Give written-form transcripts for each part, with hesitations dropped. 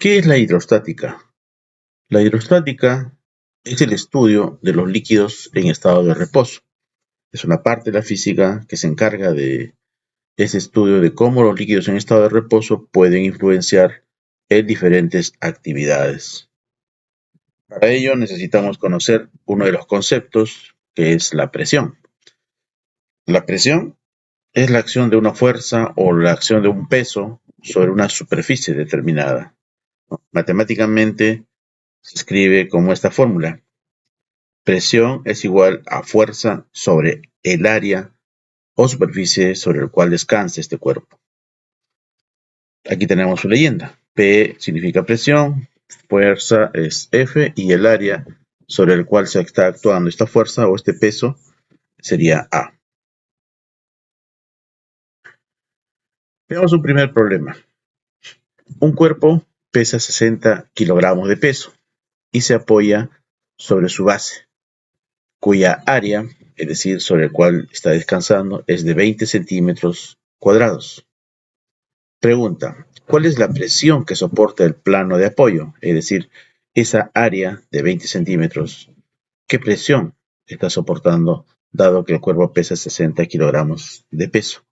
¿Qué es la hidrostática? La hidrostática es el estudio de los líquidos en estado de reposo. Es una parte de la física que se encarga de ese estudio de cómo los líquidos en estado de reposo pueden influenciar en diferentes actividades. Para ello necesitamos conocer uno de los conceptos, que es la presión. La presión es la acción de una fuerza o la acción de un peso sobre una superficie determinada. Matemáticamente se escribe como esta fórmula: presión es igual a fuerza sobre el área o superficie sobre el cual descansa este cuerpo. Aquí tenemos su leyenda. P significa presión, fuerza es F y el área sobre el cual se está actuando esta fuerza o este peso sería A. Veamos un primer problema. Un cuerpo pesa 60 kilogramos de peso y se apoya sobre su base, cuya área, es decir, sobre el cual está descansando, es de 20 centímetros cuadrados. Pregunta: ¿cuál es la presión que soporta el plano de apoyo? Es decir, esa área de 20 centímetros, ¿qué presión está soportando dado que el cuerpo pesa 60 kilogramos de peso?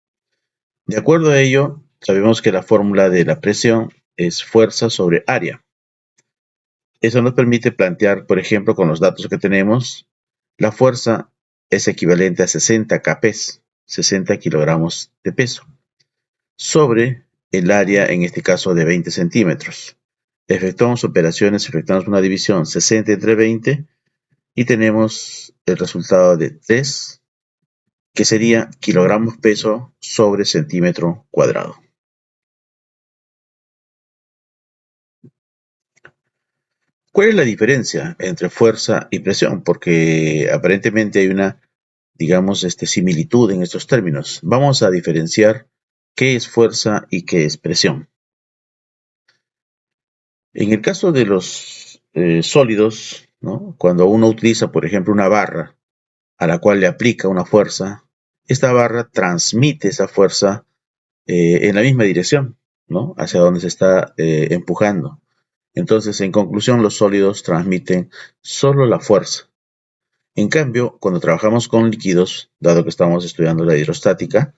De acuerdo a ello, sabemos que la fórmula de la presión es fuerza sobre área. Eso nos permite plantear, por ejemplo, con los datos que tenemos, la fuerza es equivalente a 60 kPs, 60 kilogramos de peso, sobre el área, en este caso de 20 centímetros. Efectuamos operaciones, efectuamos una división 60 entre 20 y tenemos el resultado de 3, que sería kilogramos peso sobre centímetro cuadrado. ¿Cuál es la diferencia entre fuerza y presión? Porque aparentemente hay una, digamos, similitud en estos términos. Vamos a diferenciar qué es fuerza y qué es presión. En el caso de los sólidos, ¿no? Cuando uno utiliza, por ejemplo, una barra a la cual le aplica una fuerza, esta barra transmite esa fuerza en la misma dirección, ¿no? Hacia donde se está empujando. Entonces, en conclusión, los sólidos transmiten solo la fuerza. En cambio, cuando trabajamos con líquidos, dado que estamos estudiando la hidrostática,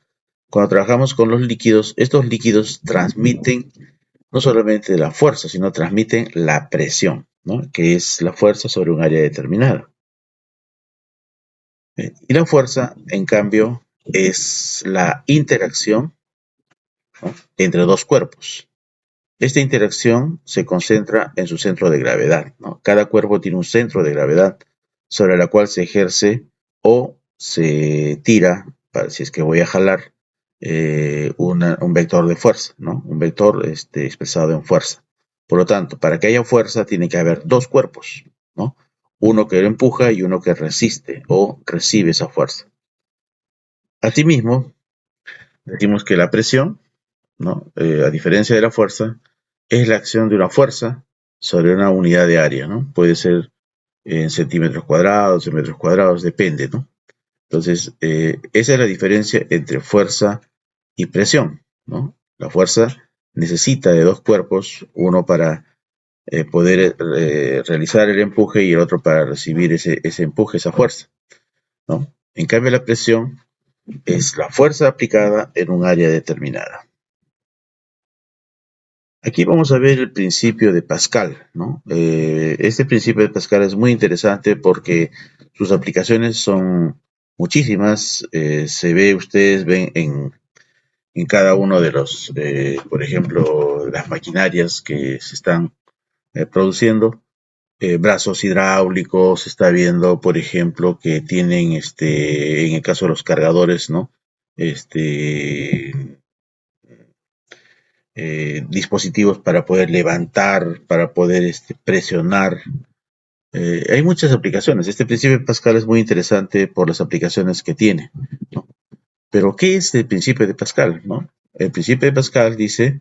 cuando trabajamos con los líquidos, estos líquidos transmiten no solamente la fuerza, sino transmiten la presión, ¿no? Que es la fuerza sobre un área determinada. Y la fuerza, en cambio, es la interacción, ¿no? Entre dos cuerpos. Esta interacción se concentra en su centro de gravedad, ¿no? Cada cuerpo tiene un centro de gravedad sobre la cual se ejerce o se tira, si es que voy a jalar, un vector de fuerza, ¿no? Un vector expresado en fuerza. Por lo tanto, para que haya fuerza tiene que haber dos cuerpos, ¿no? Uno que lo empuja y uno que resiste o recibe esa fuerza. Asimismo, decimos que la presión, ¿no? A diferencia de la fuerza, es la acción de una fuerza sobre una unidad de área, ¿no? Puede ser en centímetros cuadrados, en metros cuadrados, depende, ¿no? Entonces, esa es la diferencia entre fuerza y presión, ¿no? La fuerza necesita de dos cuerpos, uno para poder realizar el empuje y el otro para recibir ese empuje, esa fuerza, ¿no? En cambio, la presión es la fuerza aplicada en un área determinada. Aquí vamos a ver el principio de Pascal, ¿no? Este principio de Pascal es muy interesante porque sus aplicaciones son muchísimas. Ustedes ven en cada uno de los, por ejemplo, las maquinarias que se están produciendo, brazos hidráulicos. Se está viendo, por ejemplo, que tienen, en el caso de los cargadores, ¿no? Dispositivos para poder levantar, para poder presionar. Hay muchas aplicaciones. Este principio de Pascal es muy interesante por las aplicaciones que tiene, ¿no? Pero, ¿qué es el principio de Pascal, ¿no? El principio de Pascal dice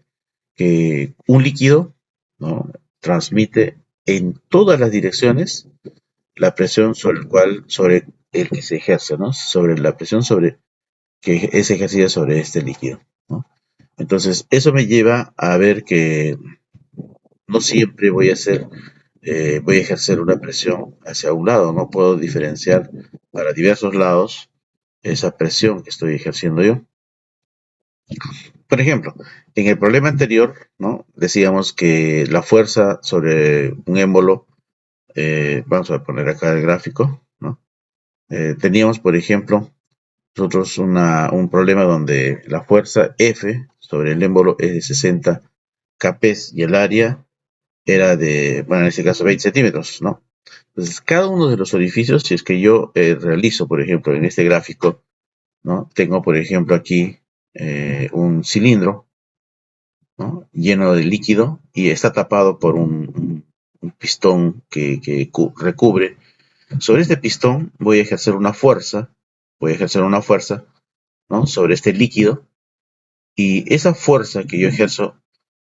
que un líquido, ¿no?, transmite en todas las direcciones la presión sobre el que se ejerce, ¿no? Sobre la presión sobre que es ejercida sobre este líquido, ¿no? Entonces, eso me lleva a ver que no siempre voy a ejercer una presión hacia un lado, no puedo diferenciar para diversos lados esa presión que estoy ejerciendo yo. Por ejemplo, en el problema anterior, ¿no? Decíamos que la fuerza sobre un émbolo, vamos a poner acá el gráfico, ¿no? Teníamos, por ejemplo, nosotros un problema donde la fuerza F sobre el émbolo es de 60 kp y el área era de, bueno, en este caso 20 centímetros, ¿no? Entonces, cada uno de los orificios, si es que yo realizo, por ejemplo, en este gráfico, ¿no? Tengo, por ejemplo, aquí un cilindro, ¿no? Lleno de líquido y está tapado por un pistón que recubre. Sobre este pistón voy a ejercer una fuerza, ¿no? Sobre este líquido, y esa fuerza que yo ejerzo,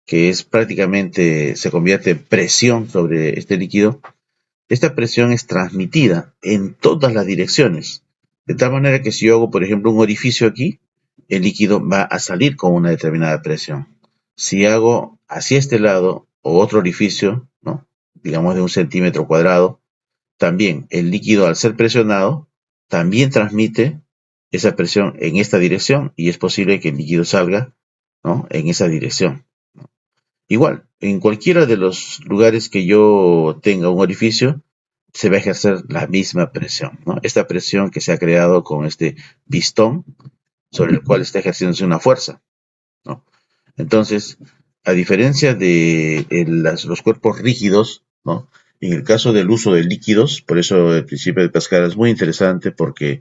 que es prácticamente, se convierte en presión sobre este líquido, esta presión es transmitida en todas las direcciones. De tal manera que si yo hago, por ejemplo, un orificio aquí, el líquido va a salir con una determinada presión. Si hago hacia este lado o otro orificio, ¿no? Digamos de 1 centímetro cuadrado, también el líquido, al ser presionado, también transmite esa presión en esta dirección y es posible que el líquido salga, ¿no? En esa dirección. Igual, en cualquiera de los lugares que yo tenga un orificio, se va a ejercer la misma presión, ¿no? Esta presión que se ha creado con este pistón sobre el cual está ejerciéndose una fuerza, ¿no? Entonces, a diferencia de los cuerpos rígidos, ¿no? En el caso del uso de líquidos, por eso el principio de Pascal es muy interesante, porque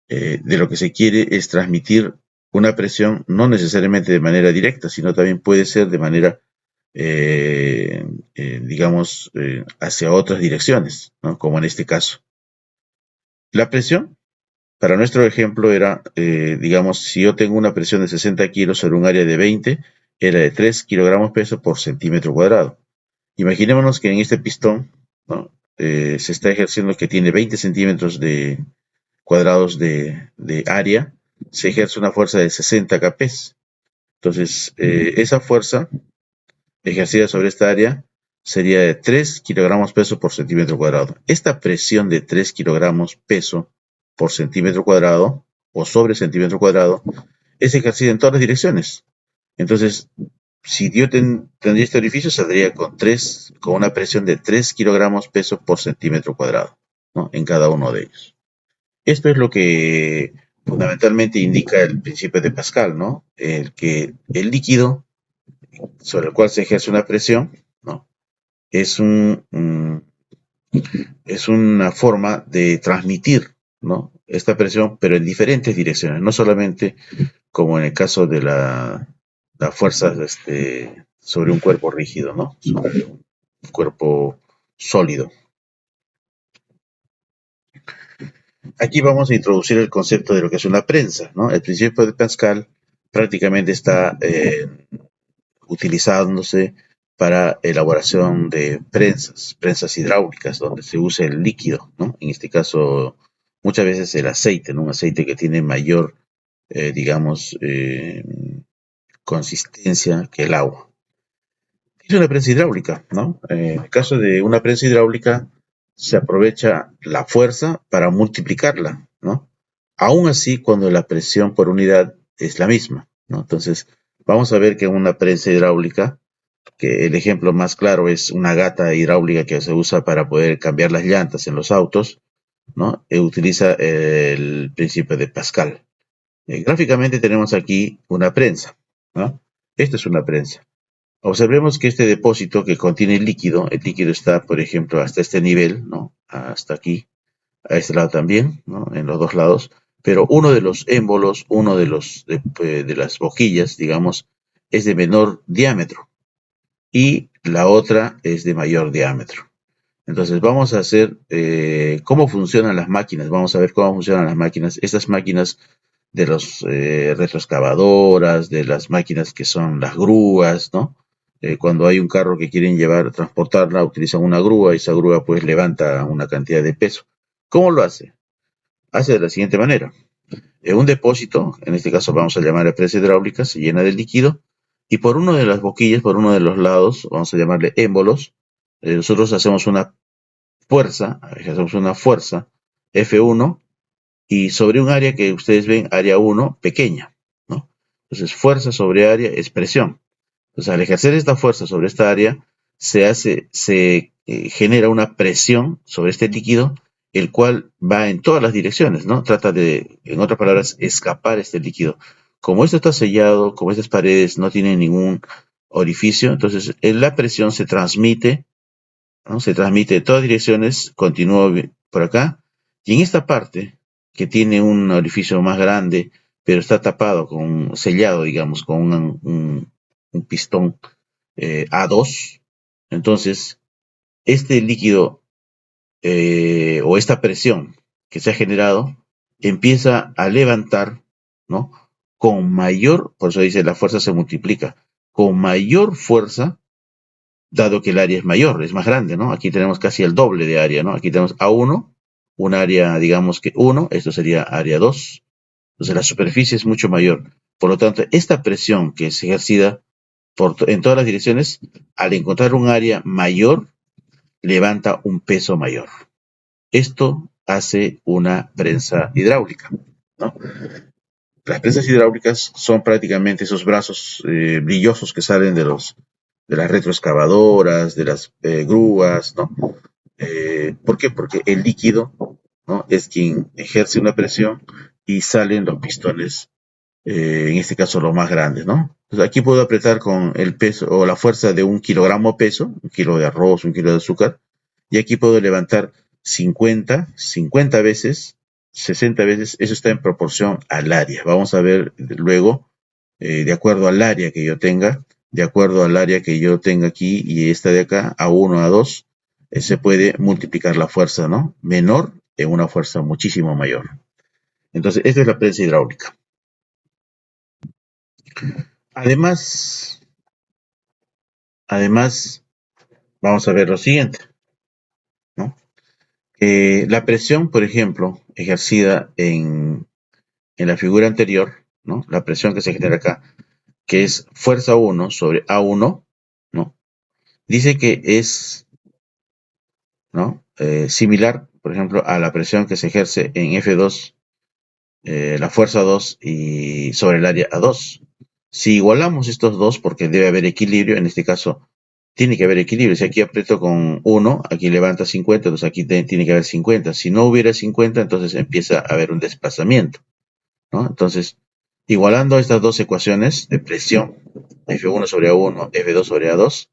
de lo que se quiere es transmitir una presión no necesariamente de manera directa, sino también puede ser de manera, digamos, hacia otras direcciones, ¿no? Como en este caso. La presión, para nuestro ejemplo, era, digamos, si yo tengo una presión de 60 kilos sobre un área de 20, era de 3 kilogramos peso por centímetro cuadrado. Imaginémonos que en este pistón, ¿no? Se está ejerciendo, que tiene 20 centímetros cuadrados de área, se ejerce una fuerza de 60 kp. Entonces, esa fuerza ejercida sobre esta área sería de 3 kilogramos peso por centímetro cuadrado. Esta presión de 3 kilogramos peso por centímetro cuadrado o sobre centímetro cuadrado es ejercida en todas las direcciones. Entonces, si yo tendría este orificio, saldría con una presión de 3 kilogramos peso por centímetro cuadrado, ¿no? En cada uno de ellos. Esto es lo que fundamentalmente indica el principio de Pascal, ¿no? El que el líquido sobre el cual se ejerce una presión, ¿no? Es es una forma de transmitir, ¿no? Esta presión, pero en diferentes direcciones, no solamente como en el caso de la fuerza sobre un cuerpo rígido, ¿no? Sobre un cuerpo sólido. Aquí vamos a introducir el concepto de lo que es una prensa, ¿no? El principio de Pascal prácticamente está utilizándose para elaboración de prensas hidráulicas, donde se usa el líquido, ¿no? En este caso, muchas veces el aceite, ¿no? Un aceite que tiene mayor, digamos, consistencia que el agua. Es una prensa hidráulica, ¿no? En el caso de una prensa hidráulica, se aprovecha la fuerza para multiplicarla, ¿no? Aún así, cuando la presión por unidad es la misma, ¿no? Entonces, vamos a ver que en una prensa hidráulica, que el ejemplo más claro es una gata hidráulica que se usa para poder cambiar las llantas en los autos, ¿no? Utiliza el principio de Pascal. Gráficamente tenemos aquí una prensa, ¿no? Esta es una prensa. Observemos que este depósito que contiene el líquido está, por ejemplo, hasta este nivel, ¿no? Hasta aquí, a este lado también, ¿no? En los dos lados, pero uno de los émbolos, uno de las boquillas, digamos, es de menor diámetro y la otra es de mayor diámetro. Entonces vamos a hacer cómo funcionan las máquinas, vamos a ver cómo funcionan las máquinas. Estas máquinas de los retroexcavadoras, de las máquinas que son las grúas, ¿no? Cuando hay un carro que quieren transportarla, utilizan una grúa y esa grúa pues levanta una cantidad de peso. ¿Cómo lo hace? Hace de la siguiente manera. Un depósito, en este caso vamos a llamar a presa hidráulica, se llena de líquido y por uno de las boquillas, por uno de los lados, vamos a llamarle émbolos, nosotros hacemos una fuerza F1 y sobre un área que ustedes ven, área 1, pequeña, ¿no? Entonces, fuerza sobre área es presión. Entonces, al ejercer esta fuerza sobre esta área, se genera una presión sobre este líquido, el cual va en todas las direcciones, ¿no? Trata de, en otras palabras, escapar este líquido. Como esto está sellado, como estas paredes no tienen ningún orificio, entonces la presión se transmite, ¿no? Se transmite de todas direcciones, continúa por acá, y en esta parte, que tiene un orificio más grande, pero está tapado sellado, digamos, con un pistón A2, entonces este líquido o esta presión que se ha generado empieza a levantar, ¿no? Con mayor, por eso dice la fuerza se multiplica, con mayor fuerza, dado que el área es mayor, es más grande, ¿no? Aquí tenemos casi el doble de área, ¿no? Aquí tenemos A1, un área, digamos que 1, esto sería área 2, entonces la superficie es mucho mayor. Por lo tanto, esta presión que es ejercida en todas las direcciones, al encontrar un área mayor, levanta un peso mayor. Esto hace una prensa hidráulica, ¿no? Las prensas hidráulicas son prácticamente esos brazos brillosos que salen de las retroexcavadoras, de las grúas, ¿no? ¿Por qué? Porque el líquido, ¿no? Es quien ejerce una presión y salen los pistones, en este caso los más grandes, ¿no? Entonces aquí puedo apretar con el peso o la fuerza de 1 kilogramo peso, 1 kilo de arroz, 1 kilo de azúcar, y aquí puedo levantar 50 veces, 60 veces, eso está en proporción al área. Vamos a ver luego, de acuerdo al área que yo tenga, de acuerdo al área que yo tenga aquí y esta de acá, A1, A2, se puede multiplicar la fuerza, ¿no? Menor en una fuerza muchísimo mayor. Entonces, esta es la prensa hidráulica. Además, además, vamos a ver lo siguiente, ¿no? La presión, por ejemplo, ejercida en la figura anterior, ¿no? La presión que se genera acá, que es fuerza 1 sobre A1, ¿no? Dice que es, ¿no? Similar, por ejemplo, a la presión que se ejerce en F2, la fuerza 2 y sobre el área A2. Si igualamos estos dos, porque debe haber equilibrio, en este caso tiene que haber equilibrio. Si aquí aprieto con 1, aquí levanta 50, entonces aquí tiene que haber 50. Si no hubiera 50, entonces empieza a haber un desplazamiento, ¿no? Entonces, igualando estas dos ecuaciones de presión, F1 sobre A1, F2 sobre A2,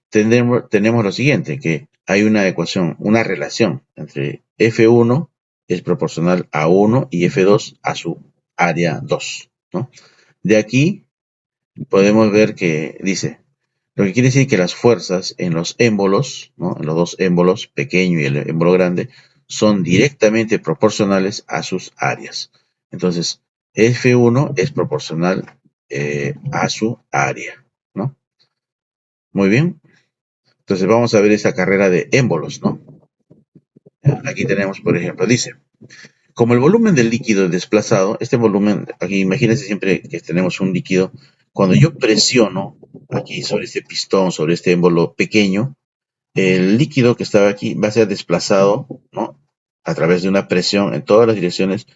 tenemos lo siguiente, que hay una ecuación, una relación entre F1 es proporcional a 1 y F2 a su área 2, ¿no? De aquí podemos ver que dice, lo que quiere decir que las fuerzas en los émbolos, ¿no? En los dos émbolos, pequeño y el émbolo grande, son directamente proporcionales a sus áreas. Entonces, F1 es proporcional a su área, ¿no? Muy bien. Entonces vamos a ver esta carrera de émbolos, ¿no? Aquí tenemos, por ejemplo, dice, como el volumen del líquido es desplazado, este volumen, aquí imagínense siempre que tenemos un líquido, cuando yo presiono aquí sobre este pistón, sobre este émbolo pequeño, el líquido que estaba aquí va a ser desplazado, ¿no? A través de una presión en todas las direcciones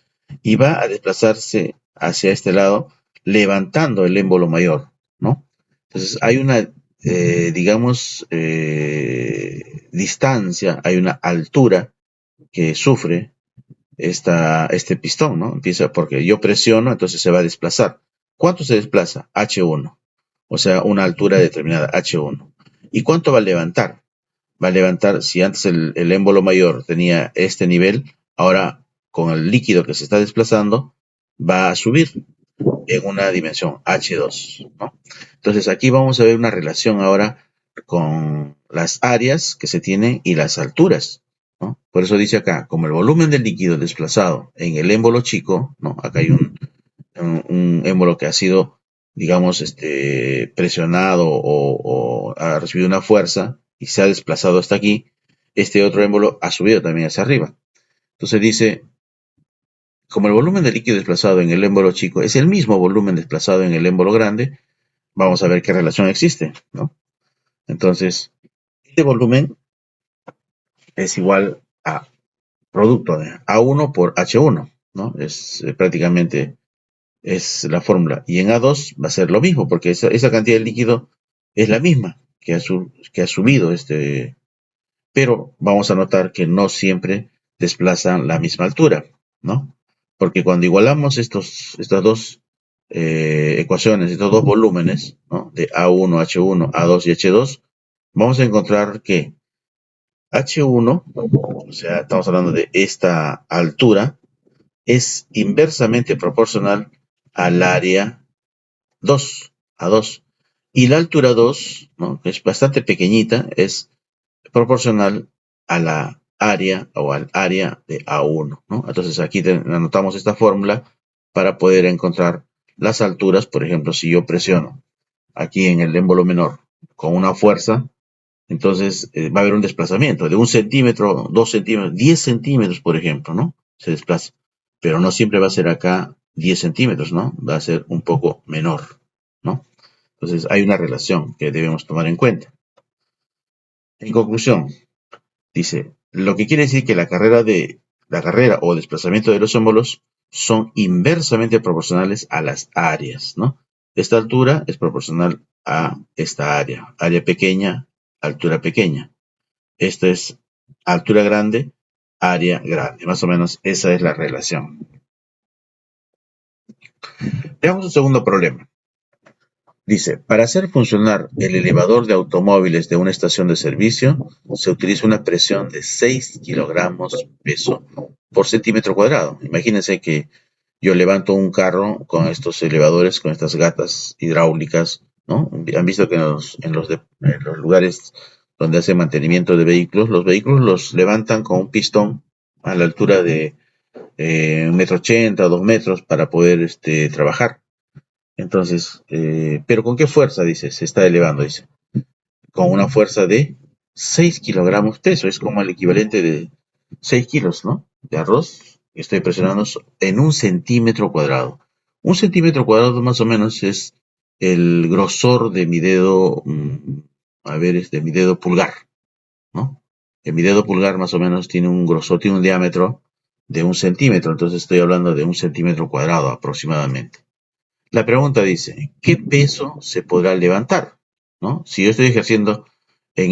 y va a desplazarse hacia este lado, levantando el émbolo mayor, ¿no? Entonces hay una, digamos, distancia, hay una altura que sufre este pistón, ¿no? Empieza porque yo presiono, entonces se va a desplazar. ¿Cuánto se desplaza? H1, o sea, una altura determinada, H1. ¿Y cuánto va a levantar? Va a levantar, si antes el émbolo mayor tenía este nivel, ahora con el líquido que se está desplazando, va a subir en una dimensión H2, ¿no? Entonces aquí vamos a ver una relación ahora con las áreas que se tienen y las alturas, ¿no? Por eso dice acá, como el volumen del líquido desplazado en el émbolo chico, ¿no? Acá hay un émbolo que ha sido, digamos, presionado o ha recibido una fuerza y se ha desplazado hasta aquí, este otro émbolo ha subido también hacia arriba. Entonces dice, como el volumen de líquido desplazado en el émbolo chico es el mismo volumen desplazado en el émbolo grande, vamos a ver qué relación existe, ¿no? Entonces, este volumen es igual a producto de A1 por H1, ¿no? Es prácticamente es la fórmula. Y en A2 va a ser lo mismo, porque esa cantidad de líquido es la misma que ha subido pero vamos a notar que no siempre desplazan la misma altura, ¿no? Porque cuando igualamos estas dos ecuaciones, estos dos volúmenes, ¿no? De A1, H1, A2 y H2, vamos a encontrar que H1, o sea, estamos hablando de esta altura, es inversamente proporcional al área 2, A2. Y la altura 2, ¿no? Que es bastante pequeñita, es proporcional a la área o al área de A1, ¿no? Entonces aquí anotamos esta fórmula para poder encontrar las alturas. Por ejemplo, si yo presiono aquí en el émbolo menor con una fuerza, entonces va a haber un desplazamiento de 1 centímetro, 2 centímetros, 10 centímetros, por ejemplo, ¿no? Se desplaza. Pero no siempre va a ser acá 10 centímetros, ¿no? Va a ser un poco menor, ¿no? Entonces hay una relación que debemos tomar en cuenta. En conclusión, dice, lo que quiere decir que la carrera o desplazamiento de los émbolos son inversamente proporcionales a las áreas, ¿no? Esta altura es proporcional a esta área. Área pequeña, altura pequeña. Esta es altura grande, área grande. Más o menos esa es la relación. Veamos un segundo problema. Dice, para hacer funcionar el elevador de automóviles de una estación de servicio, se utiliza una presión de 6 kilogramos peso por centímetro cuadrado. Imagínense que yo levanto un carro con estos elevadores, con estas gatas hidráulicas, ¿no? Han visto que en los lugares donde hacen mantenimiento de vehículos, los vehículos los levantan con un pistón a la altura de 1,80 m o 2 metros para poder trabajar. Entonces, pero ¿con qué fuerza? Dice, se está elevando, dice. Con una fuerza de 6 kilogramos peso, es como el equivalente de 6 kilos, ¿no? De arroz. Estoy presionando en 1 centímetro cuadrado. 1 centímetro cuadrado más o menos es el grosor de mi dedo, a ver, es de mi dedo pulgar, ¿no? Mi dedo pulgar más o menos tiene un grosor, tiene un diámetro de 1 centímetro, entonces estoy hablando de 1 centímetro cuadrado aproximadamente. La pregunta dice, ¿qué peso se podrá levantar? ¿No? Si yo estoy ejerciendo en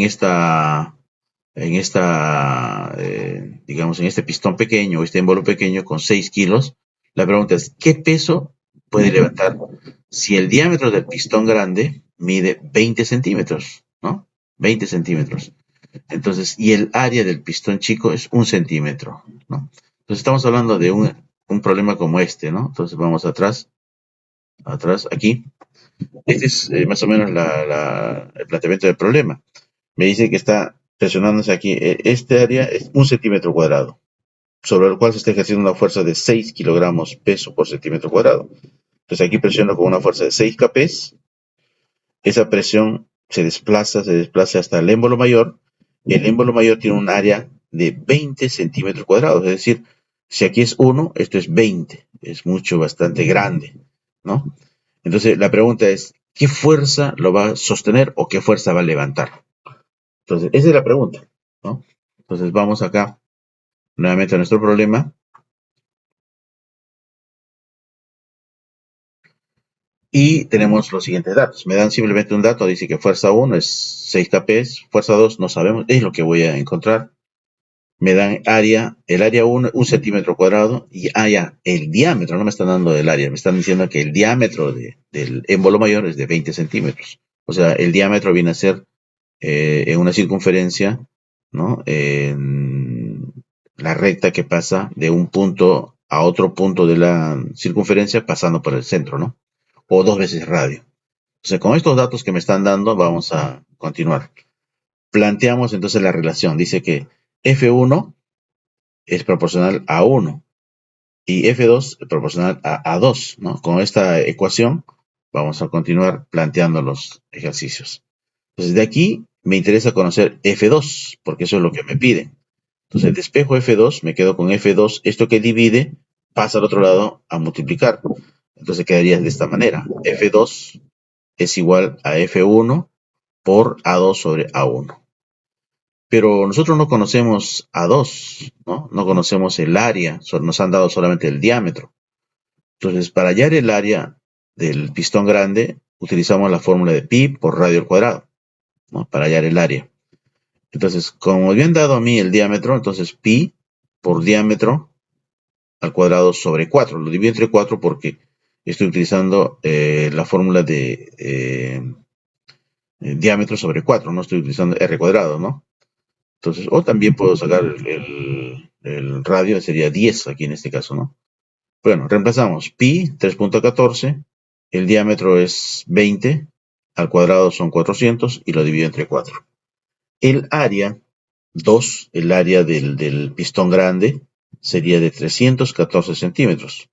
digamos, en este pistón pequeño o este émbolo pequeño con 6 kilos, la pregunta es, ¿qué peso puede levantar si el diámetro del pistón grande mide 20 centímetros? ¿No? 20 centímetros. Entonces, y el área del pistón chico es 1 centímetro, ¿no? Entonces estamos hablando de un problema como este, ¿no? Entonces vamos atrás, aquí. Este es más o menos el planteamiento del problema. Me dice que está presionándose aquí. Este área es 1 centímetro cuadrado, sobre el cual se está ejerciendo una fuerza de 6 kilogramos peso por centímetro cuadrado. Entonces aquí presiono con una fuerza de 6 kPs. Esa presión se desplaza hasta el émbolo mayor. El émbolo mayor tiene un área de 20 centímetros cuadrados. Es decir, si aquí es 1, esto es 20. Es mucho, bastante grande, ¿no? Entonces la pregunta es, ¿qué fuerza lo va a sostener o qué fuerza va a levantar? Entonces, esa es la pregunta, ¿no? Entonces vamos acá nuevamente a nuestro problema y tenemos los siguientes datos. Me dan simplemente un dato, dice que fuerza 1 es 6 kPs, fuerza 2 no sabemos, es lo que voy a encontrar. Me dan área, el área 1, 1 centímetro cuadrado, y el diámetro, no me están dando el área, me están diciendo que el diámetro del émbolo mayor es de 20 centímetros. O sea, el diámetro viene a ser en una circunferencia, ¿no? En la recta que pasa de un punto a otro punto de la circunferencia pasando por el centro, ¿no? O 2 veces radio. Entonces, con estos datos que me están dando, vamos a continuar. Planteamos entonces la relación. Dice que F1 es proporcional a 1 y F2 es proporcional a 2, ¿no? Con esta ecuación vamos a continuar planteando los ejercicios. Entonces, de aquí me interesa conocer F2, porque eso es lo que me piden. Entonces, despejo F2, me quedo con F2, esto que divide pasa al otro lado a multiplicar. Entonces quedaría de esta manera, F2 es igual a F1 por A2 sobre A1. Pero nosotros no conocemos A2, ¿no? No conocemos el área, nos han dado solamente el diámetro. Entonces, para hallar el área del pistón grande, utilizamos la fórmula de pi por radio al cuadrado, ¿no? Para hallar el área. Entonces, como me habían dado a mí el diámetro, entonces pi por diámetro al cuadrado sobre 4. Lo divido entre 4 porque estoy utilizando la fórmula de diámetro sobre 4, no estoy utilizando r cuadrado, ¿no? Entonces, o también puedo sacar el radio, sería 10 aquí en este caso, ¿no? Bueno, reemplazamos pi 3.14, el diámetro es 20, al cuadrado son 400 y lo divido entre 4. El área 2, el área del pistón grande, sería de 314 centímetros.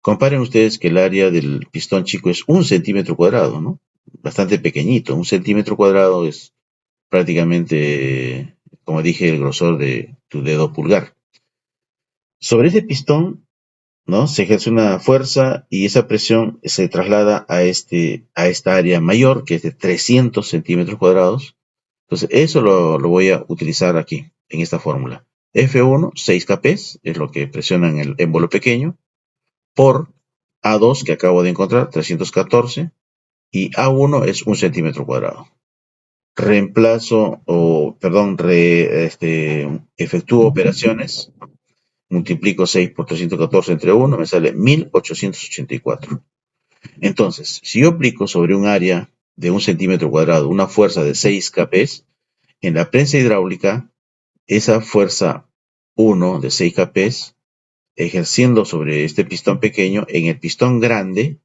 Comparen ustedes que el área del pistón chico es 1 centímetro cuadrado, ¿no? Bastante pequeñito. 1 centímetro cuadrado es prácticamente, como dije, el grosor de tu dedo pulgar. Sobre ese pistón, ¿no? Se ejerce una fuerza y esa presión se traslada a esta área mayor, que es de 300 centímetros cuadrados. Entonces, eso lo voy a utilizar aquí, en esta fórmula. F1, 6 kP, es lo que presiona en el émbolo pequeño, por A2, que acabo de encontrar, 314, y A1 es 1 centímetro cuadrado. Reemplazo, efectúo operaciones, multiplico 6 por 314 entre 1, me sale 1884. Entonces, si yo aplico sobre un área de 1 centímetro cuadrado una fuerza de 6 kP, en la prensa hidráulica, esa fuerza 1 de 6 kP, ejerciendo sobre este pistón pequeño, en el pistón grande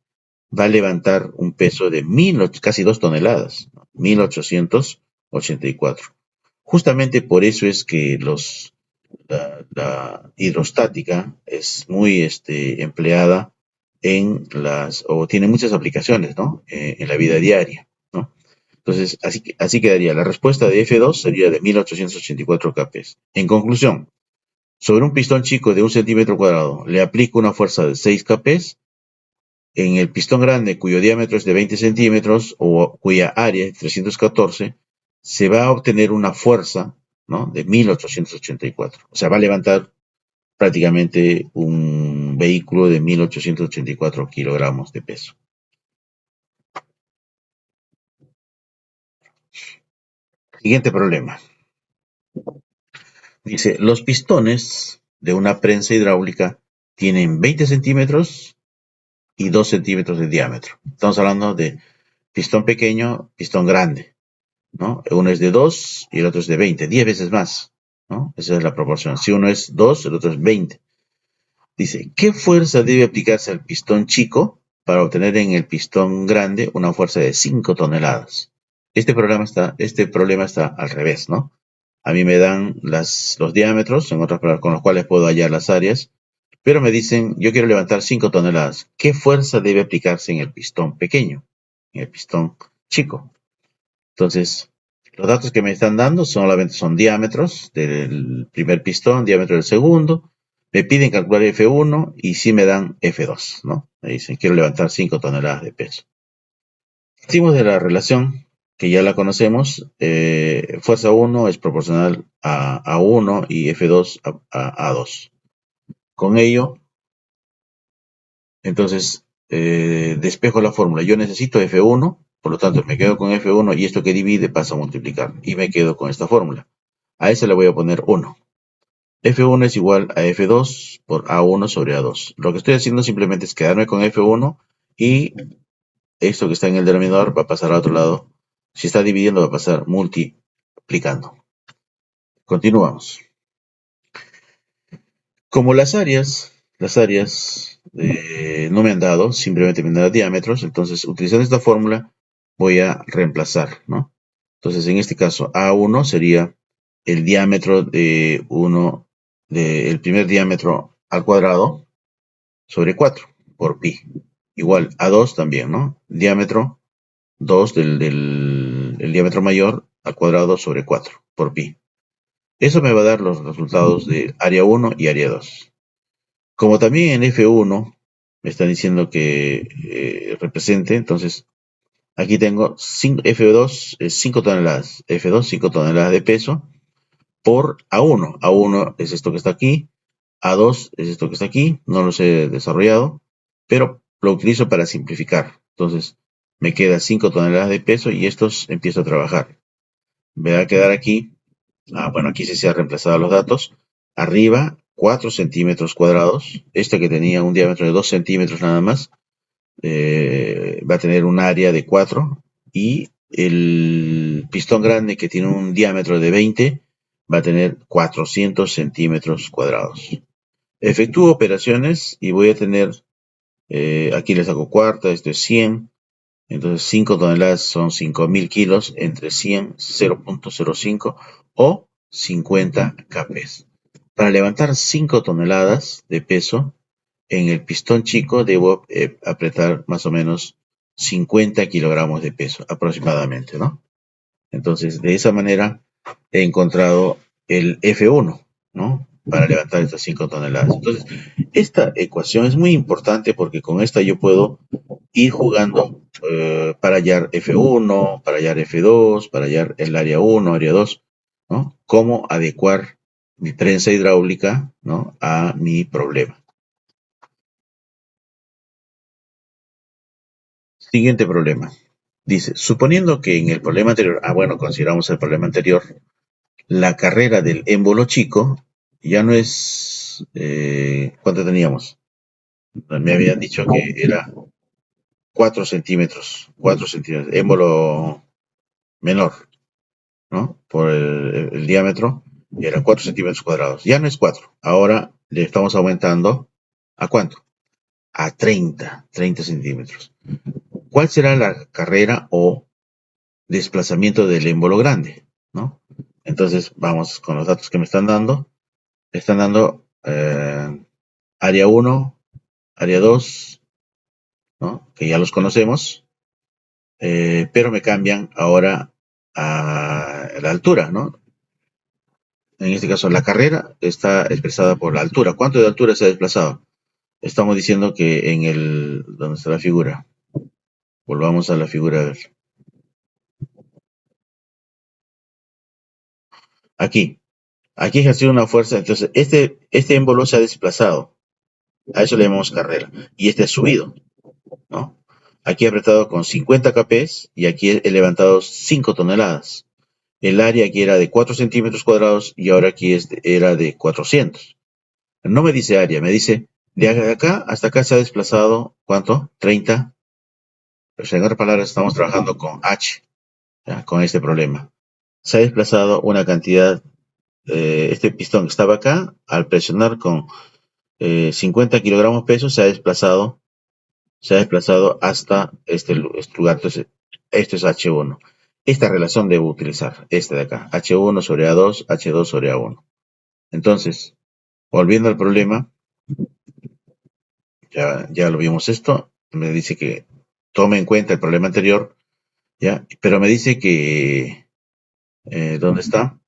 va a levantar un peso de casi 2 toneladas, 1884. Justamente por eso es que la hidrostática es muy empleada o tiene muchas aplicaciones, ¿no? En la vida diaria, ¿no? Entonces, así quedaría. La respuesta de F2 sería de 1884 kP. En conclusión, sobre un pistón chico de 1 centímetro cuadrado le aplico una fuerza de 6 kP. En el pistón grande, cuyo diámetro es de 20 centímetros o cuya área es 314, se va a obtener una fuerza, ¿no? De 1884. O sea, va a levantar prácticamente un vehículo de 1884 kilogramos de peso. Siguiente problema. Dice, los pistones de una prensa hidráulica tienen 20 centímetros y 2 centímetros de diámetro. Estamos hablando de pistón pequeño, pistón grande, ¿no? Uno es de 2 y el otro es de 20, 10 veces más, ¿no? Esa es la proporción. Si uno es 2, el otro es 20. Dice, ¿qué fuerza debe aplicarse al pistón chico para obtener en el pistón grande una fuerza de 5 toneladas? Este problema está al revés, ¿no? A mí me dan los diámetros, en otras palabras, con los cuales puedo hallar las áreas, pero me dicen, yo quiero levantar 5 toneladas. ¿Qué fuerza debe aplicarse en el pistón pequeño, en el pistón chico? Entonces, los datos que me están dando solamente son diámetros del primer pistón, diámetro del segundo. Me piden calcular F1 y sí me dan F2, ¿no? Me dicen, quiero levantar 5 toneladas de peso. Partimos de la relación que ya la conocemos. Fuerza 1 es proporcional a 1 y F2 a 2. Con ello, entonces, despejo la fórmula. Yo necesito F1, por lo tanto me quedo con F1 y esto que divide pasa a multiplicar. Y me quedo con esta fórmula. A esa le voy a poner 1. F1 es igual a F2 por A1 sobre A2. Lo que estoy haciendo simplemente es quedarme con F1 y esto que está en el denominador va a pasar al otro lado. Si está dividiendo va a pasar multiplicando. Continuamos. Como las áreas no me han dado, simplemente me han dado diámetros, entonces utilizando esta fórmula voy a reemplazar, ¿no? Entonces en este caso A1 sería el diámetro de el primer diámetro al cuadrado sobre 4 por pi. Igual A2 también, ¿no? Diámetro 2 el diámetro mayor al cuadrado sobre 4 por pi. Eso me va a dar los resultados de área 1 y área 2. Como también en F1 me están diciendo que represente, entonces Aquí tengo F2 es 5 toneladas, F2 5 toneladas de peso por A1. A1 es esto que está aquí, A2 es esto que está aquí, no los he desarrollado, pero lo utilizo para simplificar. Entonces me queda 5 toneladas de peso y estos empiezo a trabajar. Me va a quedar aquí, bueno, aquí se han reemplazado los datos. Arriba, 4 centímetros cuadrados. Este que tenía un diámetro de 2 centímetros nada más, va a tener un área de 4 y el pistón grande que tiene un diámetro de 20 va a tener 400 centímetros cuadrados. Efectúo operaciones y voy a tener, aquí le saco cuarta, esto es 100, entonces 5 toneladas son 5.000 kilos entre 100, 0.05 o 50 kps. Para levantar 5 toneladas de peso, en el pistón chico debo apretar más o menos 50 kilogramos de peso aproximadamente, ¿no? Entonces, de esa manera he encontrado el F1, ¿no? Para levantar estas 5 toneladas. Entonces, esta ecuación es muy importante porque con esta yo puedo ir jugando para hallar F1, para hallar F2, para hallar el área 1, área 2, ¿no? Cómo adecuar mi prensa hidráulica, ¿no? A mi problema. Siguiente problema. Dice, suponiendo que en el problema anterior, bueno, consideramos el problema anterior, la carrera del émbolo chico ya no es, ¿cuánto teníamos? Me habían dicho que era 4 centímetros, 4 centímetros, émbolo menor, ¿no? Por el diámetro, era 4 centímetros cuadrados. Ya no es 4, ahora le estamos aumentando, ¿a cuánto? A 30 centímetros. ¿Cuál será la carrera o desplazamiento del émbolo grande? ¿No? Entonces, vamos con los datos que me están dando. Me están dando área 1, área 2, ¿no? Que ya los conocemos, pero me cambian ahora a la altura, ¿no? En este caso, la carrera está expresada por la altura. ¿Cuánto de altura se ha desplazado? Estamos diciendo que en el, ¿dónde está la figura? Volvamos a la figura a ver. Aquí. Aquí ejerció una fuerza, entonces este émbolo se ha desplazado. A eso le llamamos carrera. Y este ha subido, ¿no? Aquí he apretado con 50 kps y aquí he levantado 5 toneladas. El área aquí era de 4 centímetros cuadrados y ahora aquí era de 400. No me dice área, me dice de acá hasta acá se ha desplazado, ¿cuánto? 30. Pues en otras palabras, estamos trabajando con H, ¿ya? Con este problema. Se ha desplazado una cantidad, este pistón que estaba acá, al presionar con 50 kilogramos peso, se ha desplazado hasta este lugar. Entonces, esto es H1. Esta relación debo utilizar, esta de acá, H1 sobre A2, H2 sobre A1. Entonces, volviendo al problema, ya lo vimos esto, me dice que tome en cuenta el problema anterior, ¿ya? Pero me dice que, ¿dónde está?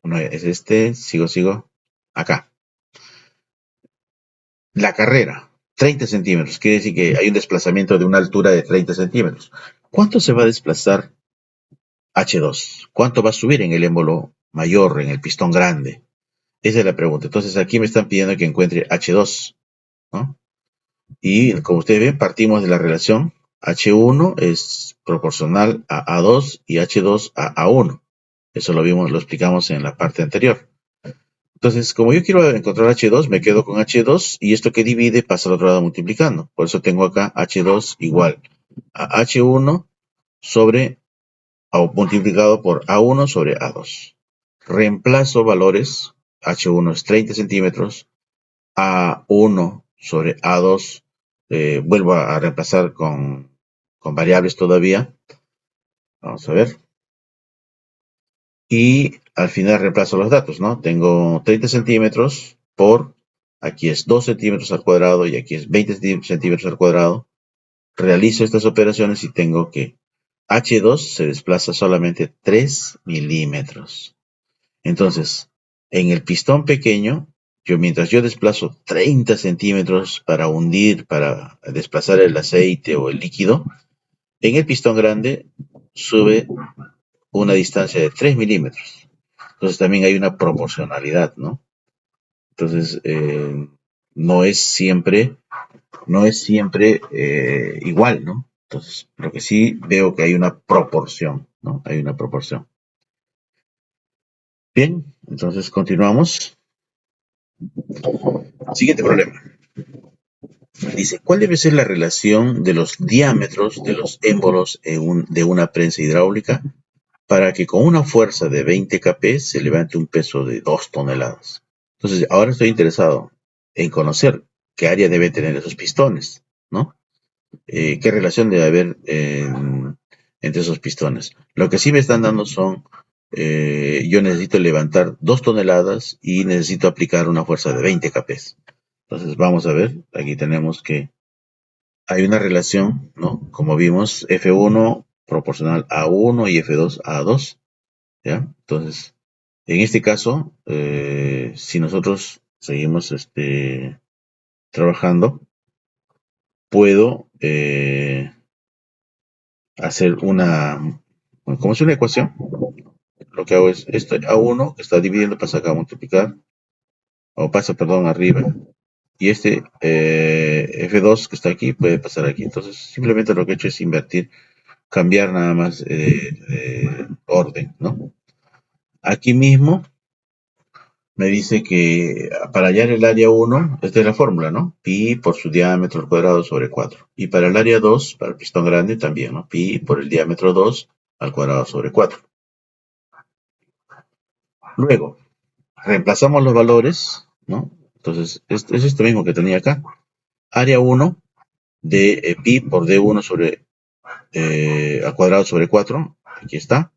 No, es este, sigo, acá. La carrera, 30 centímetros, quiere decir que hay un desplazamiento de una altura de 30 centímetros. ¿Cuánto se va a desplazar H2? ¿Cuánto va a subir en el émbolo mayor, en el pistón grande? Esa es la pregunta. Entonces aquí me están pidiendo que encuentre H2, ¿no? Y como ustedes ven, partimos de la relación H1 es proporcional a A2 y H2 a A1. Eso lo explicamos en la parte anterior. Entonces, como yo quiero encontrar H2, me quedo con H2 y esto que divide pasa al otro lado multiplicando. Por eso tengo acá H2 igual a H1 sobre, o multiplicado por A1 sobre A2. Reemplazo valores, H1 es 30 centímetros, A1 sobre A2, vuelvo a reemplazar con variables todavía. Vamos a ver. Y al final reemplazo los datos, ¿no? Tengo 30 centímetros por, aquí es 2 centímetros al cuadrado y aquí es 20 centímetros al cuadrado. Realizo estas operaciones y tengo que H2 se desplaza solamente 3 milímetros. Entonces, en el pistón pequeño, mientras yo desplazo 30 centímetros para hundir, para desplazar el aceite o el líquido, En el pistón grande sube una distancia de 3 milímetros. Entonces también hay una proporcionalidad, ¿no? Entonces, no es siempre, no es siempre igual, ¿no? Entonces, lo que sí veo que hay una proporción, ¿no? Hay una proporción. Bien, entonces continuamos. Siguiente problema. Dice, ¿cuál debe ser la relación de los diámetros de los émbolos de una prensa hidráulica para que con una fuerza de 20 kp se levante un peso de 2 toneladas? Entonces, ahora estoy interesado en conocer qué área debe tener esos pistones, ¿no? ¿Qué relación debe haber entre esos pistones? Lo que sí me están dando son, yo necesito levantar 2 toneladas y necesito aplicar una fuerza de 20 kp. Entonces, vamos a ver, aquí tenemos que hay una relación, ¿no? Como vimos, F1 proporcional a 1 y F2 a 2, ¿ya? Entonces, en este caso, si nosotros seguimos trabajando, puedo hacer como es una ecuación, lo que hago es, este A1 que está dividiendo pasa acá a multiplicar, o pasa, perdón, arriba, y este F2 que está aquí puede pasar aquí. Entonces, simplemente lo que he hecho es invertir, cambiar nada más orden, ¿no? Aquí mismo me dice que para hallar el área 1, esta es la fórmula, ¿no? Pi por su diámetro al cuadrado sobre 4. Y para el área 2, para el pistón grande también, ¿no? Pi por el diámetro 2 al cuadrado sobre 4. Luego, reemplazamos los valores, ¿no? Entonces, es esto mismo que tenía acá. Área 1 de pi por d1 sobre al cuadrado sobre 4. Aquí está.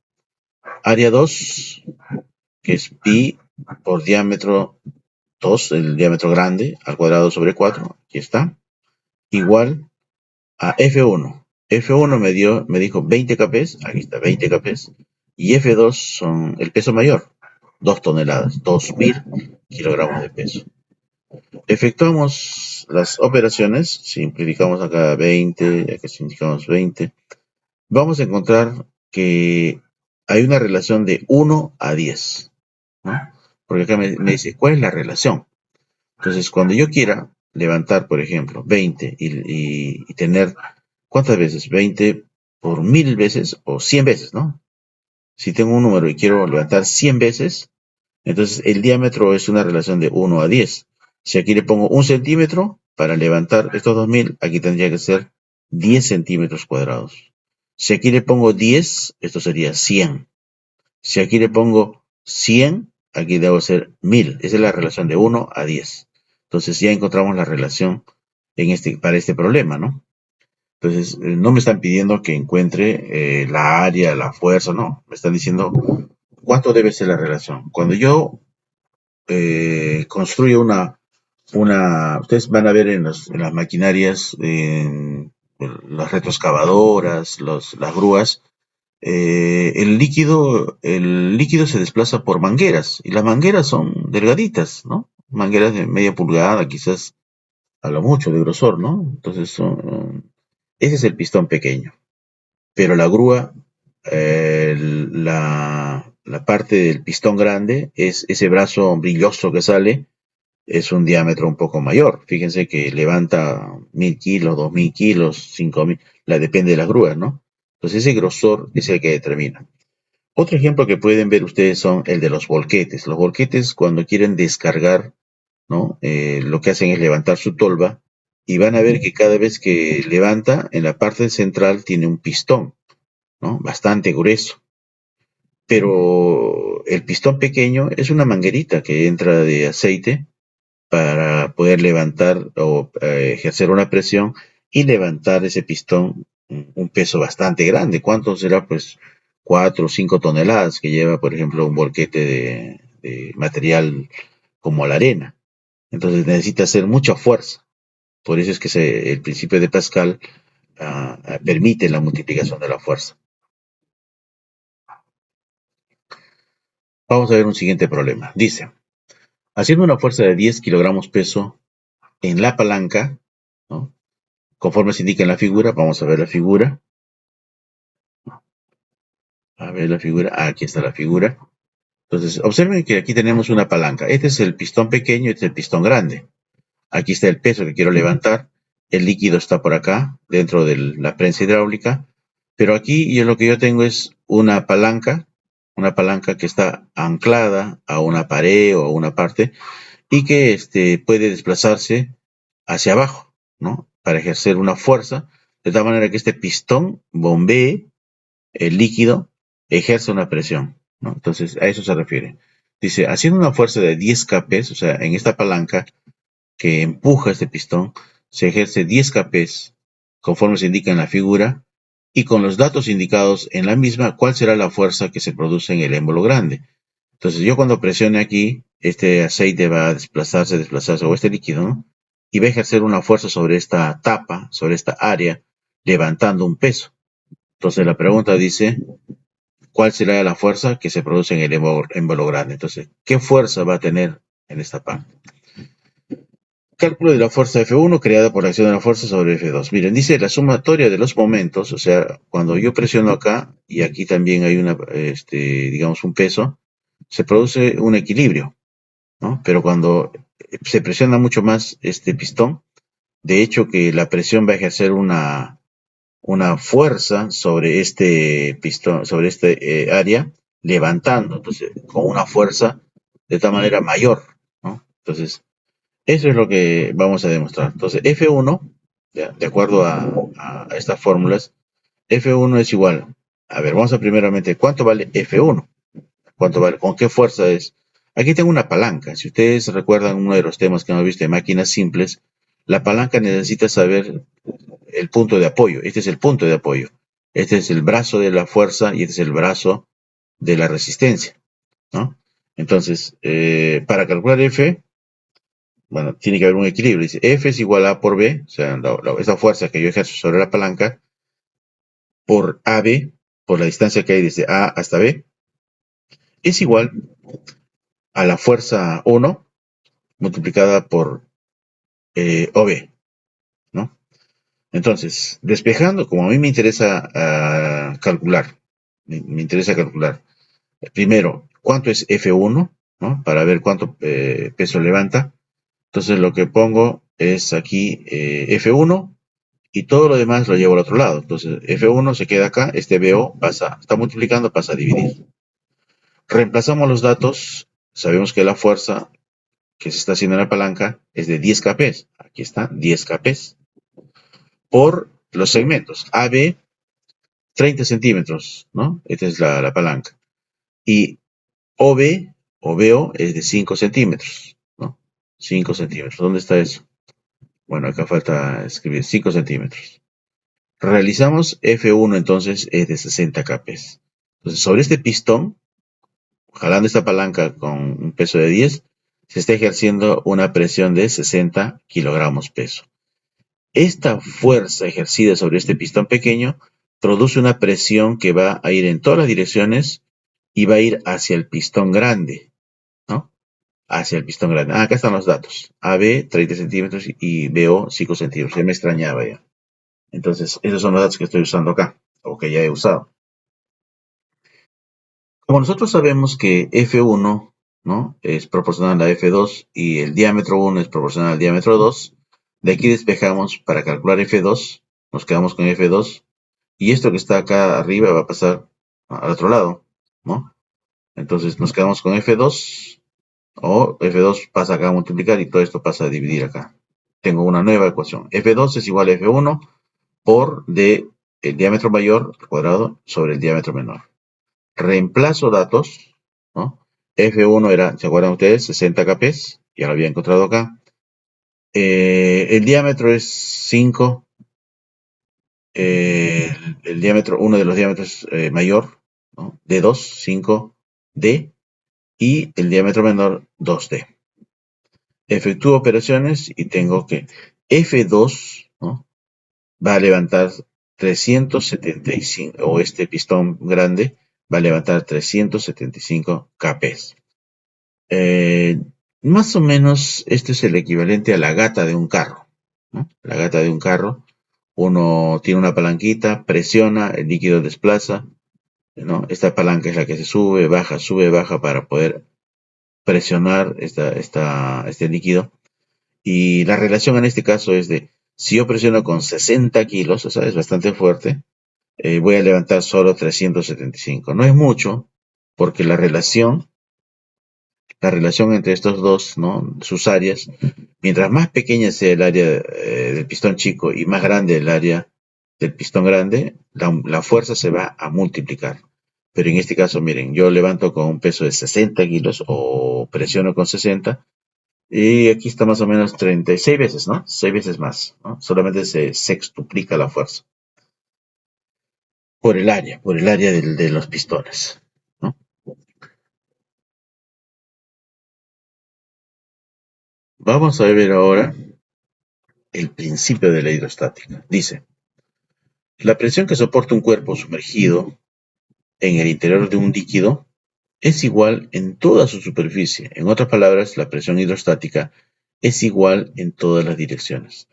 Área 2, que es pi por diámetro 2, el diámetro grande, al cuadrado sobre 4, aquí está, igual a F1. F1 me dijo 20 kp, aquí está 20 kp, y F2 son el peso mayor, 2 toneladas, 2000 kilogramos de peso. Efectuamos las operaciones, simplificamos acá 20, acá simplificamos 20, vamos a encontrar que hay una relación de 1 a 10, ¿no? Porque acá me dice, ¿cuál es la relación? Entonces, cuando yo quiera levantar, por ejemplo, 20 y tener, ¿cuántas veces? 20 por 1000 veces o 100 veces, ¿no? Si tengo un número y quiero levantar 100 veces, entonces el diámetro es una relación de 1 a 10. Si aquí le pongo 1 centímetro, para levantar estos 2000, aquí tendría que ser 10 centímetros cuadrados. Si aquí le pongo 10, esto sería 100. Si aquí le pongo 100, aquí debo hacer 1000. Esa es la relación de 1 a 10. Entonces ya encontramos la relación para este problema, ¿no? Entonces no me están pidiendo que encuentre la área, la fuerza, no. Me están diciendo cuánto debe ser la relación. Cuando yo construyo ustedes van a ver en las maquinarias, en las retroexcavadoras, las grúas, el líquido se desplaza por mangueras, y las mangueras son delgaditas, ¿no? Mangueras de media pulgada, quizás a lo mucho de grosor, ¿no? Entonces, ese es el pistón pequeño. Pero la grúa, la parte del pistón grande, es ese brazo brilloso que sale, es un diámetro un poco mayor. Fíjense que levanta 1000 kilos, 2000 kilos, 5000, depende de las grúas, ¿no? Entonces ese grosor es el que determina. Otro ejemplo que pueden ver ustedes son el de los volquetes. Los volquetes, cuando quieren descargar, ¿no? Lo que hacen es levantar su tolva, y van a ver que cada vez que levanta, en la parte central tiene un pistón, ¿no? Bastante grueso. Pero el pistón pequeño es una manguerita que entra de aceite para poder levantar o ejercer una presión y levantar ese pistón, un peso bastante grande. ¿Cuánto será? Pues 4 o 5 toneladas que lleva, por ejemplo, un volquete de material como la arena. Entonces necesita hacer mucha fuerza. Por eso es que el principio de Pascal permite la multiplicación de la fuerza. Vamos a ver un siguiente problema. Dice, haciendo una fuerza de 10 kilogramos peso en la palanca, ¿no? Conforme se indica en la figura, vamos a ver la figura. A ver la figura. Aquí está la figura. Entonces, observen que aquí tenemos una palanca. Este es el pistón pequeño, este es el pistón grande. Aquí está el peso que quiero levantar. El líquido está por acá, dentro de la prensa hidráulica. Pero aquí lo que yo tengo es una palanca que está anclada a una pared o a una parte y que puede desplazarse hacia abajo, ¿no? Para ejercer una fuerza, de tal manera que este pistón bombee el líquido, ejerce una presión, ¿no? Entonces, a eso se refiere. Dice, haciendo una fuerza de 10 kPs, o sea, en esta palanca que empuja este pistón, se ejerce 10 kPs, conforme se indica en la figura, y con los datos indicados en la misma, cuál será la fuerza que se produce en el émbolo grande. Entonces, yo cuando presione aquí, este aceite va a desplazarse, o este líquido, ¿no? Y va a ejercer una fuerza sobre esta tapa, sobre esta área, levantando un peso. Entonces, la pregunta dice, ¿cuál será la fuerza que se produce en el émbolo grande? Entonces, ¿qué fuerza va a tener en esta parte? Cálculo de la fuerza F1 creada por la acción de la fuerza sobre F2. Miren, dice la sumatoria de los momentos, o sea, cuando yo presiono acá y aquí también hay digamos, un peso, se produce un equilibrio, ¿no? Pero cuando se presiona mucho más este pistón, de hecho que la presión va a ejercer una fuerza sobre este pistón, sobre este área, levantando, entonces, con una fuerza de tal manera mayor, ¿no? Entonces, eso es lo que vamos a demostrar. Entonces, F1, ya, de acuerdo a estas fórmulas, F1 es igual. A ver, vamos a primeramente, ¿cuánto vale F1? ¿Cuánto vale? ¿Con qué fuerza es? Aquí tengo una palanca. Si ustedes recuerdan uno de los temas que hemos visto de máquinas simples, la palanca necesita saber el punto de apoyo. Este es el punto de apoyo. Este es el brazo de la fuerza y este es el brazo de la resistencia, ¿no? Entonces, para calcular F, bueno, tiene que haber un equilibrio. Dice, F es igual a A por B, o sea, esa fuerza que yo ejerzo sobre la palanca, por AB, por la distancia que hay desde A hasta B, es igual a la fuerza 1 multiplicada por OB, ¿no? Entonces, despejando, como a mí me interesa calcular, me interesa calcular, primero, ¿cuánto es F1? ¿No? Para ver cuánto peso levanta. Entonces lo que pongo es aquí F1 y todo lo demás lo llevo al otro lado. Entonces F1 se queda acá, este BO está multiplicando, pasa a dividir. Reemplazamos los datos, sabemos que la fuerza que se está haciendo en la palanca es de 10 kPs. Aquí está, 10 kPs. Por los segmentos. AB, 30 centímetros, ¿no? Esta es la palanca. Y OB, o BO, es de 5 centímetros, ¿no? 5 centímetros. ¿Dónde está eso? Bueno, acá falta escribir 5 centímetros. Realizamos F1 entonces es de 60 kPs. Entonces, sobre este pistón, jalando esta palanca con un peso de 10, se está ejerciendo una presión de 60 kilogramos peso. Esta fuerza ejercida sobre este pistón pequeño produce una presión que va a ir en todas las direcciones y va a ir hacia el pistón grande, ¿no? Hacia el pistón grande. Acá están los datos. AB 30 centímetros y BO 5 centímetros. Ya me extrañaba ya. Entonces, esos son los datos que estoy usando acá, o que ya he usado. Como nosotros sabemos que F1, ¿no? Es proporcional a F2 y el diámetro 1 es proporcional al diámetro 2, de aquí despejamos para calcular F2, nos quedamos con F2 y esto que está acá arriba va a pasar al otro lado, ¿no? Entonces nos quedamos con F2 o F2 pasa acá a multiplicar y todo esto pasa a dividir acá. Tengo una nueva ecuación. F2 es igual a F1 por el diámetro mayor al cuadrado sobre el diámetro menor. Reemplazo datos, ¿no? F1 era, ¿se acuerdan ustedes? 60 kPs, ya lo había encontrado acá. El diámetro es 5, el diámetro, uno de los diámetros mayor, ¿no? D2, 5D, y el diámetro menor, 2D. Efectúo operaciones y tengo que F2, ¿no? Va a levantar 375, o este pistón grande va a levantar 375 kPs. Más o menos esto es el equivalente a la gata de un carro, ¿no? La gata de un carro, uno tiene una palanquita, presiona, el líquido desplaza, ¿no? Esta palanca es la que se sube, baja para poder presionar este líquido. Y la relación en este caso es de, si yo presiono con 60 kilos, o sea, es bastante fuerte, voy a levantar solo 375. No es mucho, porque la relación entre estos dos, ¿no? Sus áreas, mientras más pequeña sea el área del pistón chico y más grande el área del pistón grande, la fuerza se va a multiplicar. Pero en este caso, miren, yo levanto con un peso de 60 kilos o presiono con 60 y aquí está más o menos 36 veces, ¿no? 6 veces más, ¿no? Solamente se sextuplica la fuerza por el área de los pistones, ¿no? Vamos a ver ahora el principio de la hidrostática. Dice, la presión que soporta un cuerpo sumergido en el interior de un líquido es igual en toda su superficie. En otras palabras, la presión hidrostática es igual en todas las direcciones.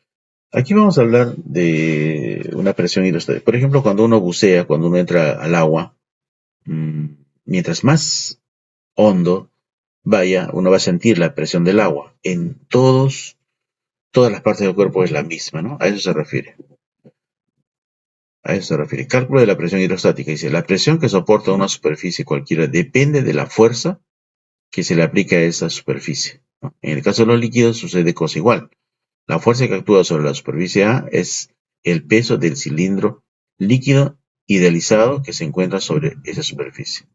Aquí vamos a hablar de una presión hidrostática. Por ejemplo, cuando uno bucea, cuando uno entra al agua, mm, mientras más hondo vaya, uno va a sentir la presión del agua. Todas las partes del cuerpo es la misma, ¿no? A eso se refiere. A eso se refiere. Cálculo de la presión hidrostática. Dice, la presión que soporta una superficie cualquiera depende de la fuerza que se le aplica a esa superficie, ¿no? En el caso de los líquidos sucede cosa igual. La fuerza que actúa sobre la superficie A es el peso del cilindro líquido idealizado que se encuentra sobre esa superficie.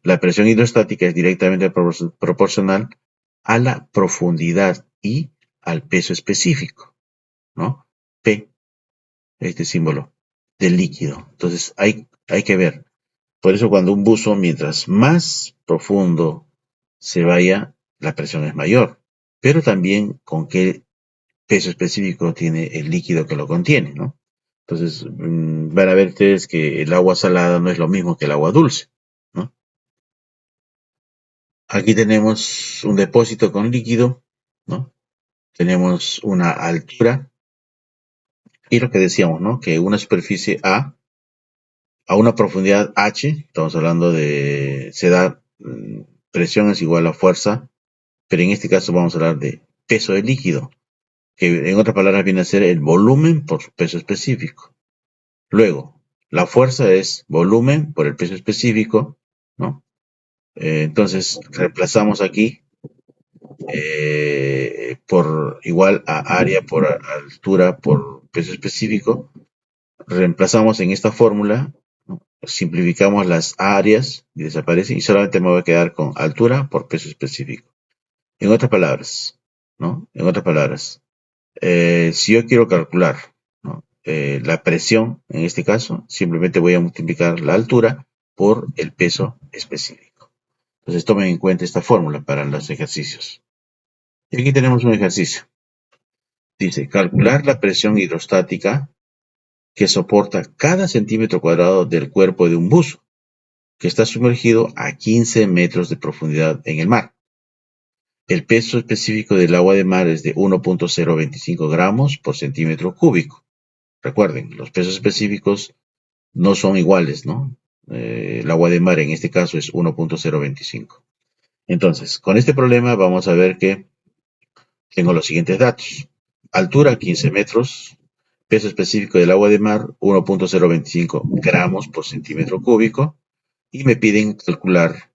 La presión hidrostática es directamente proporcional a la profundidad y al peso específico, ¿no? P, este símbolo del líquido. Entonces hay que ver. Por eso cuando un buzo, mientras más profundo se vaya, la presión es mayor. Pero también con qué peso específico tiene el líquido que lo contiene, ¿no? Entonces, van a ver ustedes que el agua salada no es lo mismo que el agua dulce, ¿no? Aquí tenemos un depósito con líquido, ¿no? Tenemos una altura y lo que decíamos, ¿no? Que una superficie a una profundidad H, estamos hablando de, se da presión es igual a fuerza, pero en este caso vamos a hablar de peso del líquido, que en otras palabras viene a ser el volumen por su peso específico. Luego, la fuerza es volumen por el peso específico, ¿no? Entonces, reemplazamos aquí por igual a área por altura por peso específico. Reemplazamos en esta fórmula, ¿no? Simplificamos las áreas y desaparecen y solamente me voy a quedar con altura por peso específico. En otras palabras, ¿no? En otras palabras, si yo quiero calcular, ¿no? La presión, en este caso, simplemente voy a multiplicar la altura por el peso específico. Entonces tomen en cuenta esta fórmula para los ejercicios. Y aquí tenemos un ejercicio. Dice, calcular la presión hidrostática que soporta cada centímetro cuadrado del cuerpo de un buzo que está sumergido a 15 metros de profundidad en el mar. El peso específico del agua de mar es de 1.025 gramos por centímetro cúbico. Recuerden, los pesos específicos no son iguales, ¿no? El agua de mar en este caso es 1.025. Entonces, con este problema vamos a ver que tengo los siguientes datos. Altura 15 metros, peso específico del agua de mar 1.025 gramos por centímetro cúbico y me piden calcular,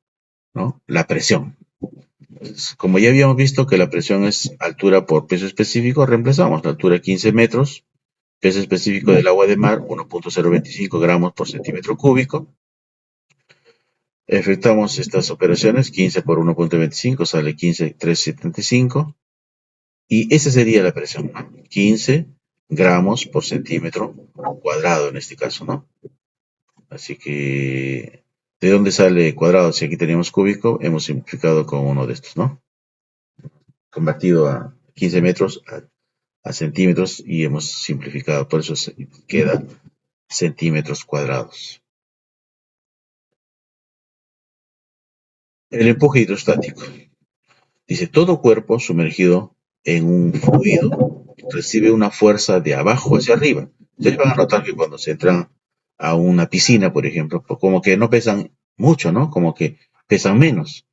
¿no? La presión. Entonces, como ya habíamos visto que la presión es altura por peso específico, reemplazamos la altura 15 metros, peso específico del agua de mar 1.025 gramos por centímetro cúbico. Efectuamos estas operaciones, 15 por 1.25 sale 15,375 y esa sería la presión, ¿no? 15 gramos por centímetro cuadrado en este caso, ¿no? Así que, ¿de dónde sale cuadrado? Si aquí tenemos cúbico, hemos simplificado con uno de estos, ¿no? Convertido a 15 metros a centímetros y hemos simplificado, por eso se queda centímetros cuadrados. El empuje hidrostático. Dice, todo cuerpo sumergido en un fluido recibe una fuerza de abajo hacia arriba. Ustedes van a notar que cuando se entran a una piscina, por ejemplo, como que no pesan mucho, ¿no? Como que pesan menos.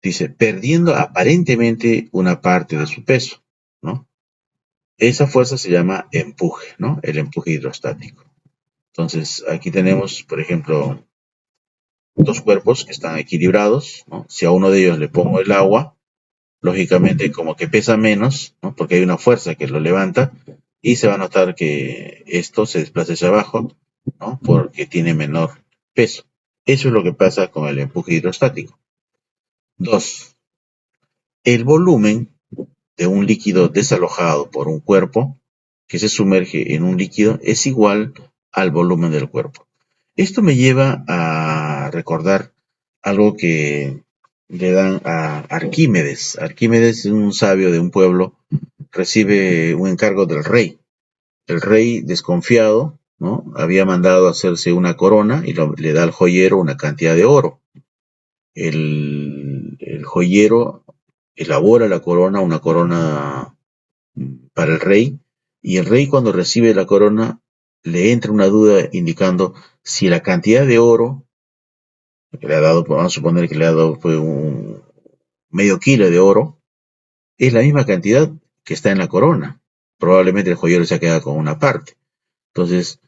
Dice, perdiendo aparentemente una parte de su peso, ¿no? Esa fuerza se llama empuje, ¿no? El empuje hidrostático. Entonces, aquí tenemos, por ejemplo, dos cuerpos que están equilibrados, ¿no? Si a uno de ellos le pongo el agua, lógicamente como que pesa menos, ¿no? Porque hay una fuerza que lo levanta y se va a notar que esto se desplaza hacia abajo, ¿no? Porque tiene menor peso. Eso es lo que pasa con el empuje hidrostático. Dos, el volumen de un líquido desalojado por un cuerpo que se sumerge en un líquido es igual al volumen del cuerpo. Esto me lleva a recordar algo que le dan a Arquímedes. Arquímedes es un sabio de un pueblo, recibe un encargo del rey. El rey, desconfiado, ¿no? Había mandado hacerse una corona y le da al joyero una cantidad de oro. El joyero elabora la corona, una corona para el rey, y el rey cuando recibe la corona le entra una duda indicando si la cantidad de oro que le ha dado, vamos a suponer que le ha dado fue un medio kilo de oro, es la misma cantidad que está en la corona. Probablemente el joyero se ha quedado con una parte. Entonces,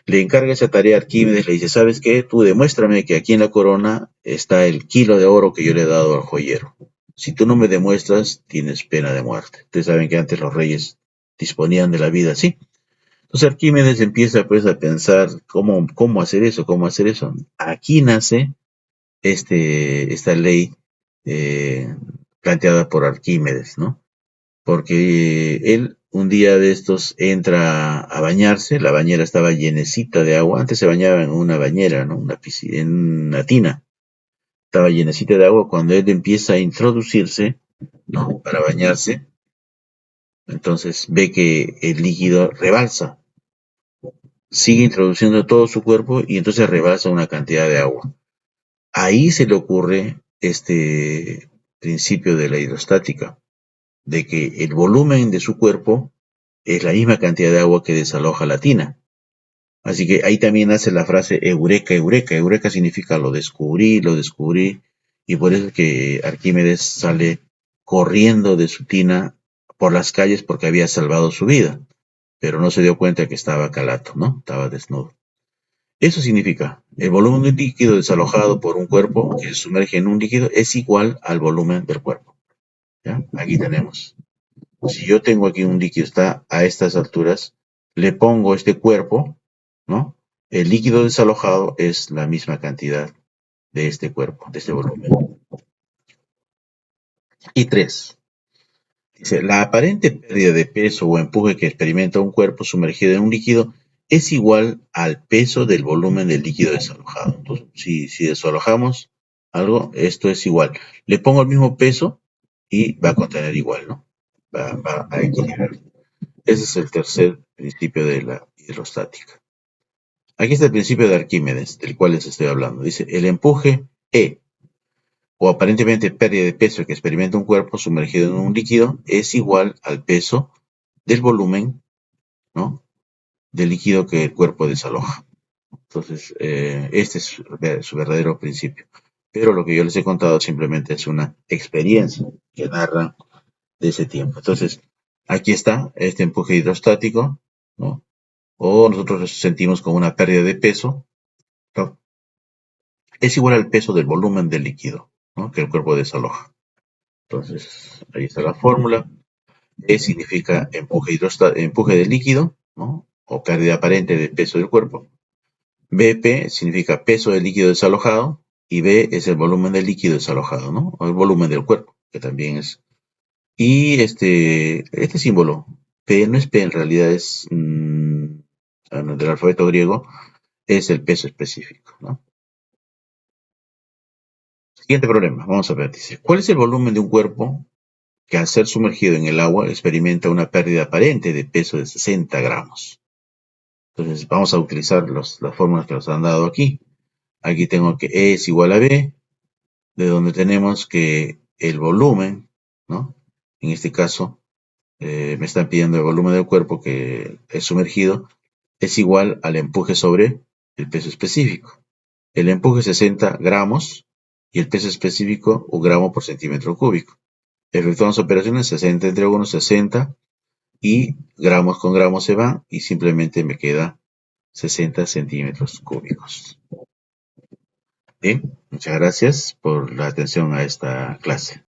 le encarga esa tarea a Arquímedes, le dice, ¿sabes qué? Tú demuéstrame que aquí en la corona está el kilo de oro que yo le he dado al joyero. Si tú no me demuestras, tienes pena de muerte. Ustedes saben que antes los reyes disponían de la vida así. Entonces Arquímedes empieza pues a pensar cómo hacer eso, cómo hacer eso. Aquí nace esta ley eh, planteada por Arquímedes, ¿no? Porque él un día de estos entra a bañarse, la bañera estaba llenecita de agua, antes se bañaba en una bañera, ¿no? En una tina, estaba llenecita de agua, cuando él empieza a introducirse, ¿no? Para bañarse, entonces ve que el líquido rebalsa, sigue introduciendo todo su cuerpo y entonces rebalsa una cantidad de agua. Ahí se le ocurre este principio de la hidrostática, de que el volumen de su cuerpo es la misma cantidad de agua que desaloja la tina. Así que ahí también nace la frase eureka, eureka. Eureka significa lo descubrí, y por eso es que Arquímedes sale corriendo de su tina por las calles porque había salvado su vida, pero no se dio cuenta que estaba calato, ¿no? Estaba desnudo. Eso significa, el volumen de un líquido desalojado por un cuerpo que se sumerge en un líquido es igual al volumen del cuerpo. ¿Ya? Aquí tenemos. Si yo tengo aquí un líquido, está a estas alturas, le pongo este cuerpo, ¿no? El líquido desalojado es la misma cantidad de este cuerpo, de este volumen. Y tres, dice, la aparente pérdida de peso o empuje que experimenta un cuerpo sumergido en un líquido es igual al peso del volumen del líquido desalojado. Entonces, si desalojamos algo, esto es igual. Le pongo el mismo peso y va a contener igual, ¿no? Va a equilibrar. Ese es el tercer principio de la hidrostática. Aquí está el principio de Arquímedes, del cual les estoy hablando. Dice, el empuje E, o aparentemente pérdida de peso que experimenta un cuerpo sumergido en un líquido, es igual al peso del volumen, ¿no? Del líquido que el cuerpo desaloja. Entonces, este es su verdadero principio. Pero lo que yo les he contado simplemente es una experiencia que narra de ese tiempo. Entonces, aquí está este empuje hidrostático, ¿no? O nosotros sentimos como una pérdida de peso, ¿no? Es igual al peso del volumen del líquido, ¿no? Que el cuerpo desaloja. Entonces, ahí está la fórmula. E significa empuje del líquido, ¿no? O pérdida aparente de peso del cuerpo. BP significa peso del líquido desalojado y B es el volumen del líquido desalojado, ¿no? O el volumen del cuerpo, que también es. Y este símbolo, P no es P, en realidad es del alfabeto griego, es el peso específico, ¿no? Siguiente problema, vamos a ver, dice, ¿cuál es el volumen de un cuerpo que al ser sumergido en el agua experimenta una pérdida aparente de peso de 60 gramos? Entonces vamos a utilizar las fórmulas que nos han dado aquí. Aquí tengo que E es igual a B, de donde tenemos que el volumen, ¿no? En este caso, me están pidiendo el volumen del cuerpo que es sumergido, es igual al empuje sobre el peso específico. El empuje 60 gramos y el peso específico 1 gramo por centímetro cúbico. Efectuamos operaciones 60 entre 1, 60 y gramos con gramos se van y simplemente me queda 60 centímetros cúbicos. Bien, muchas gracias por la atención a esta clase.